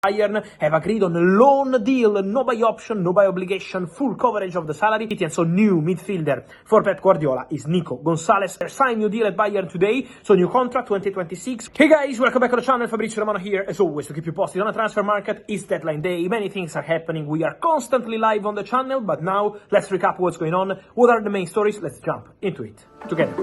Bayern have agreed on a loan deal, no buy option, no buy obligation, full coverage of the salary. And so new midfielder for Pep Guardiola is Nico Gonzalez. Signed new deal at Bayern today, so new contract 2026. Hey guys, welcome back to the channel. Fabrizio Romano here, as always, to keep you posted on the transfer market. It's deadline day, many things are happening. We are constantly live on the channel, but now let's recap what's going on. What are the main stories? Let's jump into it together.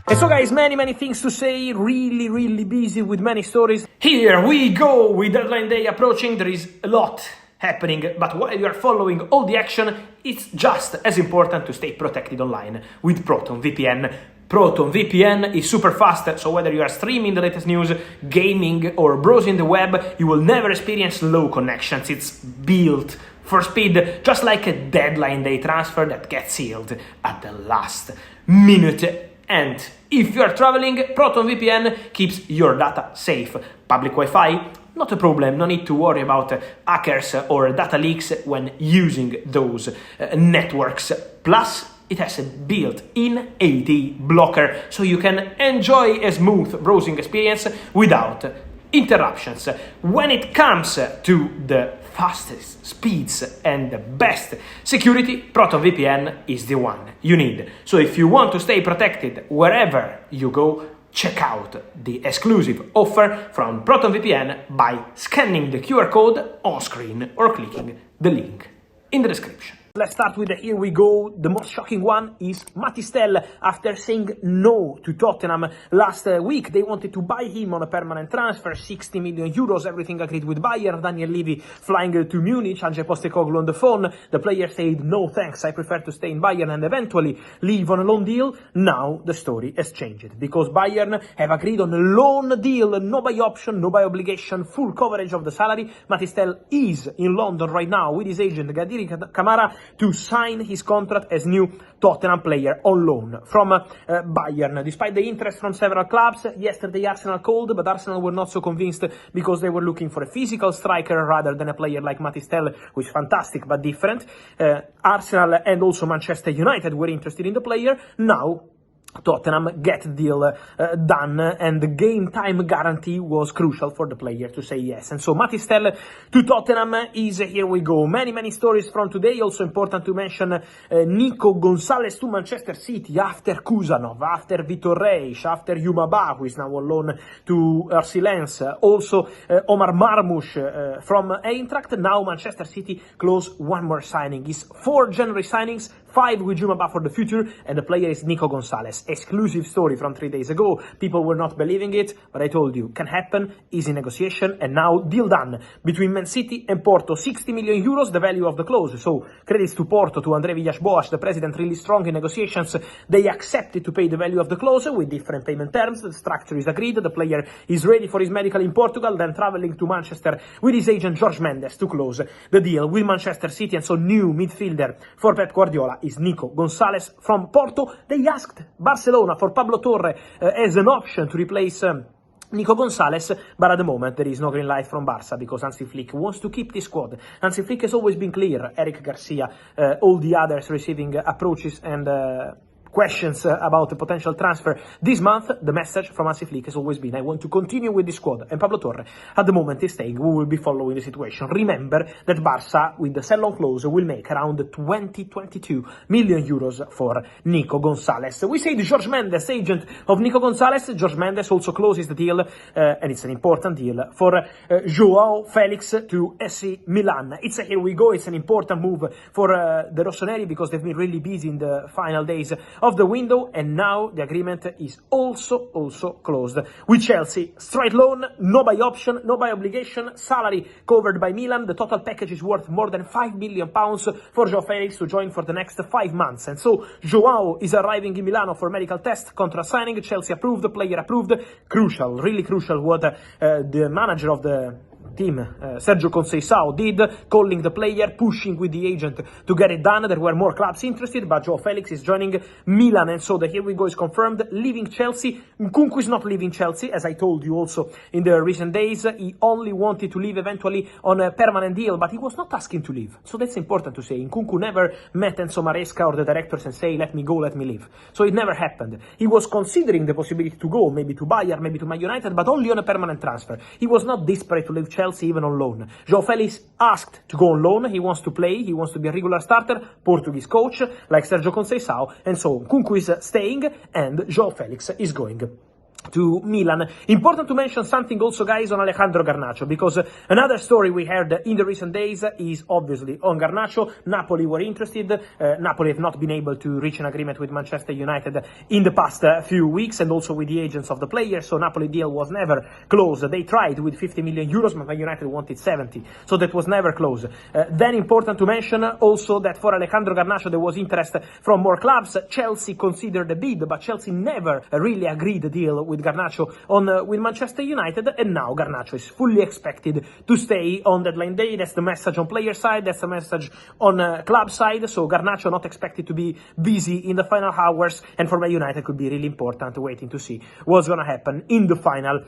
And so guys, many things to say, really busy with many stories. Here we go, with deadline day approaching, there is a lot happening, but while you are following all the action, it's just as important to stay protected online with ProtonVPN. ProtonVPN is super fast, so whether you are streaming the latest news, gaming, or browsing the web, you will never experience slow connections. It's built for speed, just like a deadline day transfer that gets sealed at the last minute. And if you are traveling, ProtonVPN keeps your data safe. Public Wi-Fi? Not a problem, no need to worry about hackers or data leaks when using those networks. Plus, it has a built-in AD blocker, so you can enjoy a smooth browsing experience without interruptions. When it comes to the fastest speeds and the best security, ProtonVPN is the one you need. So if you want to stay protected wherever you go, check out the exclusive offer from ProtonVPN by scanning the QR code on screen or clicking the link in the description. Let's start with the here we go. The most shocking one is Mathys Tel. After saying no to Tottenham last week, they wanted to buy him on a permanent transfer, 60 million euros, everything agreed with Bayern. Daniel Levy flying to Munich, Ange Postecoglou on the phone. The player said, no thanks, I prefer to stay in Bayern and eventually leave on a loan deal. Now the story has changed, because Bayern have agreed on a loan deal, no buy option, no buy obligation, full coverage of the salary. Mathys Tel is in London right now with his agent Gadiri Kamara to sign his contract as new Tottenham player on loan from Bayern. Despite the interest from several clubs, yesterday Arsenal called, but Arsenal were not so convinced because they were looking for a physical striker rather than a player like Mathys Tel, who is fantastic but different. Arsenal and also Manchester United were interested in the player. Now Tottenham get the deal done, and the game time guarantee was crucial for the player to say yes. And so Mathys Tel to Tottenham is here we go. Many stories from today. Also important to mention Nico Gonzalez to Manchester City after Kusanov, after Vitor Reis, after Yumaba, who is now on loan to RC Lens. Also Omar Marmoush from Eintracht. Now Manchester City close one more signing. It's 4 January signings, 5 with Yumaba for the future, and the player is Nico Gonzalez. Exclusive story from 3 days ago. People were not believing it, but I told you, can happen, is in negotiation, and now deal done between Man City and Porto. 60 million euros, the value of the clause. So credits to Porto, to André Villas-Boas, the president, really strong in negotiations. They accepted to pay the value of the clause with different payment terms. The structure is agreed. The player is ready for his medical in Portugal, then traveling to Manchester with his agent Jorge Mendes to close the deal with Manchester City. And so new midfielder for Pep Guardiola is Nico Gonzalez from Porto. They asked Barcelona for Pablo Torre as an option to replace Nico Gonzalez, but at the moment there is no green light from Barca because Hansi Flick wants to keep this squad. Hansi Flick has always been clear. Eric Garcia, all the others receiving approaches and questions about a potential transfer this month. The message from Hansi Flick has always been, I want to continue with this squad, and Pablo Torre at the moment is staying. We will be following the situation. Remember that Barca, with the sell-on clause, will make around 22 million euros for Nico Gonzalez. We say the Jorge Mendes, agent of Nico Gonzalez. Jorge Mendes also closes the deal, and it's an important deal, for Joao Felix to AC Milan. It's a here we go. It's an important move for the Rossoneri because they've been really busy in the final days of the window, and now the agreement is also closed with Chelsea. Straight loan, no buy option, no buy obligation, salary covered by Milan. The total package is worth more than £5 million for Joao Felix to join for the next 5 months. And so Joao is arriving in Milano for medical test, contract signing. Chelsea approved, the player approved. Crucial, really crucial what the manager of the team, Sergio Conceição did, calling the player, pushing with the agent to get it done. There were more clubs interested, but Joao Felix is joining Milan, and so the here we go is confirmed, leaving Chelsea. Nkunku is not leaving Chelsea, as I told you also in the recent days. He only wanted to leave eventually on a permanent deal, but he was not asking to leave. So that's important to say. Nkunku never met Enzo Maresca or the directors and say, let me go, let me leave. So it never happened. He was considering the possibility to go, maybe to Bayern, maybe to Man United, but only on a permanent transfer. He was not desperate to leave Chelsea even on loan. Joao Felix asked to go on loan. He wants to play. He wants to be a regular starter, Portuguese coach, like Sergio Conceição. And so Nkunku is staying and Joao Felix is going to Milan. Important to mention something also, guys, on Alejandro Garnacho, because another story we heard in the recent days is obviously on Garnacho. Napoli were interested. Napoli have not been able to reach an agreement with Manchester United in the past few weeks, and also with the agents of the players, so Napoli deal was never close. They tried with 50 million euros, but Man United wanted 70, so that was never close. Then important to mention also that for Alejandro Garnacho there was interest from more clubs. Chelsea considered a bid, but Chelsea never really agreed a deal with Garnacho with Manchester United, and now Garnacho is fully expected to stay on deadline day. That's the message on player side, that's the message on club side. So Garnacho not expected to be busy in the final hours, and for Man United could be really important, waiting to see what's gonna happen in the final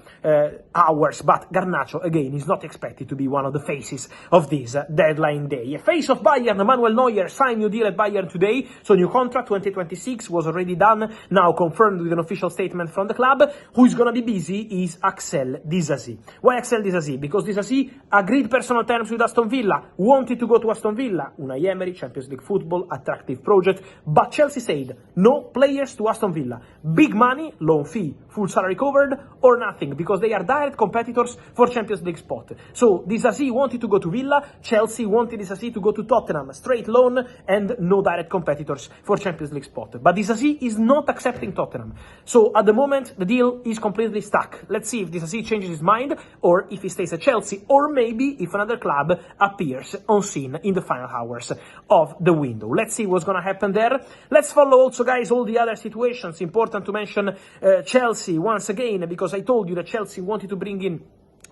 hours. But Garnacho again is not expected to be one of the faces of this deadline day. A face of Bayern, Manuel Neuer signed new deal at Bayern today, so new contract 2026 was already done, now confirmed with an official statement from the club. Who is going to be busy is Axel Disasi. Why Axel Disasi? Because Disasi agreed personal terms with Aston Villa, wanted to go to Aston Villa, Unai Emery, Champions League football, attractive project, but Chelsea said no players to Aston Villa. Big money, loan fee, full salary covered, or nothing, because they are direct competitors for Champions League spot. So Disasi wanted to go to Villa, Chelsea wanted Disasi to go to Tottenham, straight loan and no direct competitors for Champions League spot. But Disasi is not accepting Tottenham. So at the moment the deal is completely stuck. Let's see if Disasi changes his mind, or if he stays at Chelsea, or maybe if another club appears on scene in the final hours of the window. Let's see what's gonna happen there. Let's follow also, guys, all the other situations. Important to mention Chelsea once again, because I told you that Chelsea wanted to bring in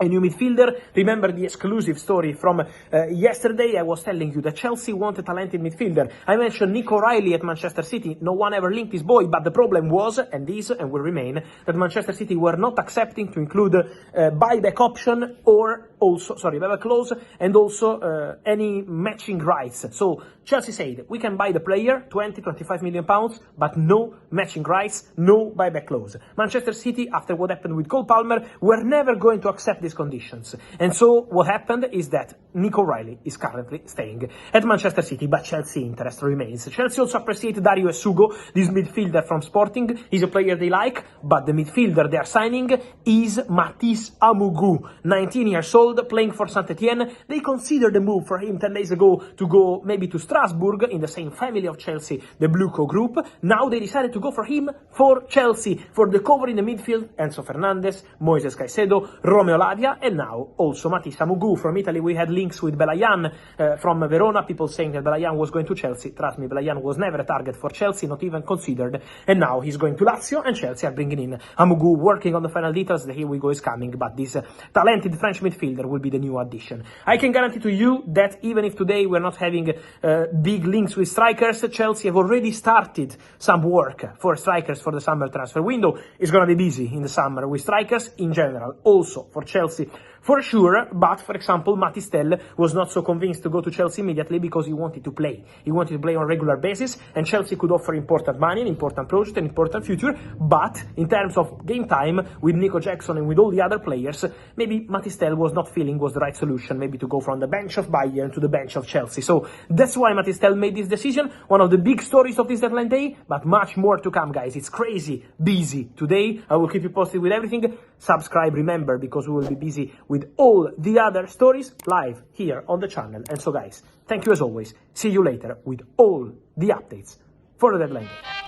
a new midfielder. Remember the exclusive story from yesterday? I was telling you that Chelsea want a talented midfielder. I mentioned Nico Riley at Manchester City. No one ever linked this boy, but the problem was, and is, and will remain, that Manchester City were not accepting to include buyback option, or also, buyback clause, and also any matching rights. So Chelsea said, we can buy the player, 20-25 million pounds, but no matching rights, no buyback clause. Manchester City, after what happened with Cole Palmer, were never going to accept these conditions. And so what happened is that Nico Riley is currently staying at Manchester City, but Chelsea interest remains. Chelsea also appreciate Dario Esugo, this midfielder from Sporting. He's a player they like, but the midfielder they are signing is Mathys Tel, 19 years old, playing for Saint-Etienne. They considered the move for him 10 days ago to go maybe to Strasbourg, in the same family of Chelsea, the Bluco group. Now they decided to go for him for Chelsea, for the cover in the midfield, Enzo Fernandez, Moises Caicedo, Romeo Lavia, and now also Mathys Tel. From Italy we had links with Belayan from Verona, people saying that Belayan was going to Chelsea. Trust me, Belayan was never a target for Chelsea, not even considered, and now he's going to Lazio, and Chelsea are bringing in Amugu, working on the final details. The here we go is coming, but this talented French midfielder will be the new addition. I can guarantee to you that even if today we're not having big links with strikers, Chelsea have already started some work for strikers for the summer transfer window. It's going to be busy in the summer with strikers in general, also for Chelsea for sure. But for example, Mathys Tel was not so convinced to go to Chelsea immediately, because he wanted to play. He wanted to play on a regular basis, and Chelsea could offer important money, an important project, an important future. But in terms of game time with Nico Jackson and with all the other players, maybe Mathys Tel was not feeling was the right solution, maybe to go from the bench of Bayern to the bench of Chelsea. So that's why Mathys Tel made this decision. One of the big stories of this deadline day, but much more to come, guys. It's crazy busy today. I will keep you posted with everything. Subscribe, remember, because we will be busy with all the other stories live here on the channel. And so, guys, thank you as always. See you later with all the updates for the deadline day.